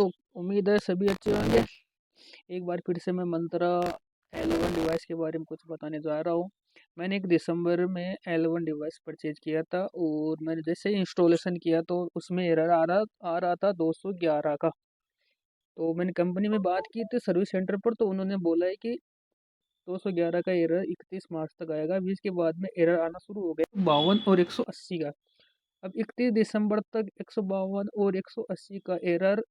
दोस्तों, उम्मीद है सभी अच्छे होंगे। एक बार फिर से मैं मंत्रा L1 डिवाइस के बारे में कुछ बताने जा रहा हूँ। मैंने 1 दिसंबर में L1 डिवाइस परचेज किया था और मैंने जैसे ही इंस्टॉलेशन किया तो उसमें एरर आ रहा था 211 का। तो मैंने कंपनी में बात की थी सर्विस सेंटर पर, तो उन्होंने बोला है कि 211 का एरर 31 मार्च तक आएगा। अभी इसके बाद में एरर आना शुरू हो गया 52 और 180 का। अब 31 दिसंबर तक 152 और 180 का एरर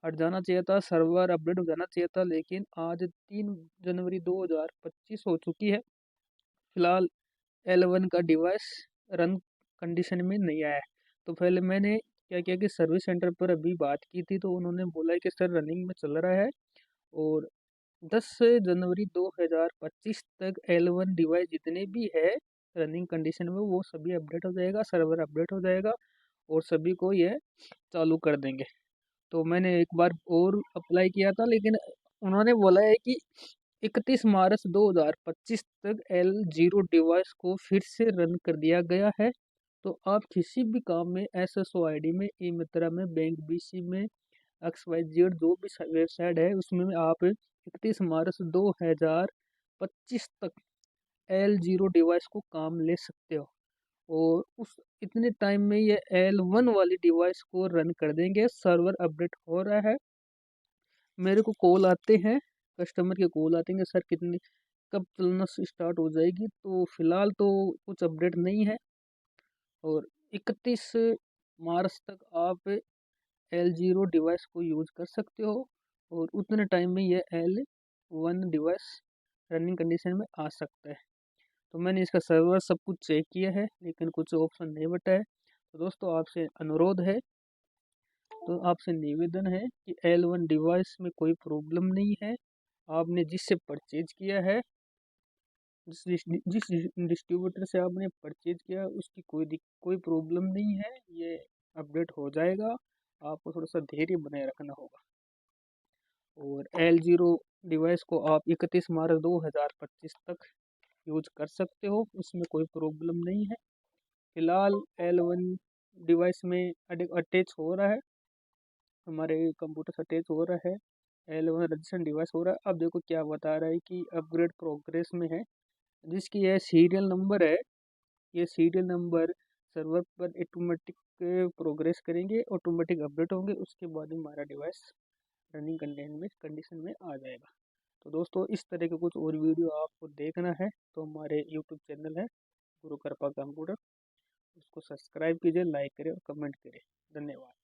हट जाना चाहिए था, सर्वर अपडेट हो जाना चाहिए था, लेकिन आज 3 जनवरी 2025 हो चुकी है। फिलहाल L1 का डिवाइस रन कंडीशन में नहीं आया है। तो पहले मैंने क्या किया कि सर्विस सेंटर पर अभी बात की थी, तो उन्होंने बोला है कि सर रनिंग में चल रहा है और 10 जनवरी 2025 तक L1 डिवाइस जितने भी है रनिंग कंडीशन में वो सभी अपडेट हो जाएगा, सर्वर अपडेट हो जाएगा और सभी को यह चालू कर देंगे। तो मैंने एक बार और अप्लाई किया था, लेकिन उन्होंने बोला है कि 31 मार्च 2025 तक L0 डिवाइस को फिर से रन कर दिया गया है। तो आप किसी भी काम में SSO ID में, ई मित्रा में, बैंक BC में, XYZ जो भी वेबसाइट है उसमें आप 31 मार्च 2025 तक L0 डिवाइस को काम ले सकते हो और उस इतने टाइम में ये L1 वाली डिवाइस को रन कर देंगे। सर्वर अपडेट हो रहा है। मेरे को कॉल आते हैं, कस्टमर के कॉल आते हैं कि सर कितनी कब चलना स्टार्ट हो जाएगी। तो फिलहाल तो कुछ अपडेट नहीं है और 31 मार्च तक आप L0 डिवाइस को यूज कर सकते हो और उतने टाइम में ये L1 डिवाइस रनिंग कंडीशन में आ सकता है। तो मैंने इसका सर्वर सब कुछ चेक किया है, लेकिन कुछ ऑप्शन नहीं बता है। तो दोस्तों आपसे अनुरोध है, तो आपसे निवेदन है कि L1 डिवाइस में कोई प्रॉब्लम नहीं है। आपने जिससे परचेज किया है, जिस डिस्ट्रीब्यूटर से आपने परचेज किया उसकी कोई प्रॉब्लम नहीं है। ये अपडेट हो जाएगा, आपको थोड़ा सा धैर्य बनाए रखना होगा। और L0 डिवाइस को आप 31 मार्च 2025 तक यूज कर सकते हो, उसमें कोई प्रॉब्लम नहीं है। फिलहाल L1 डिवाइस में अटैच हो रहा है, हमारे कंप्यूटर से अटैच हो रहा है, L1 रजिस्ट्रेशन डिवाइस हो रहा है। अब देखो क्या बता रहा है कि अपग्रेड प्रोग्रेस में है, जिसकी यह सीरियल नंबर है। ये सीरियल नंबर सर्वर पर ऑटोमेटिक प्रोग्रेस करेंगे, ऑटोमेटिक अपडेट होंगे, उसके बाद हमारा डिवाइस रनिंग कंडीशन में आ जाएगा। तो दोस्तों इस तरह के कुछ और वीडियो आपको देखना है तो हमारे यूट्यूब चैनल है गुरु कृपा कंप्यूटर, उसको सब्सक्राइब कीजिए, लाइक करें और कमेंट करें। धन्यवाद।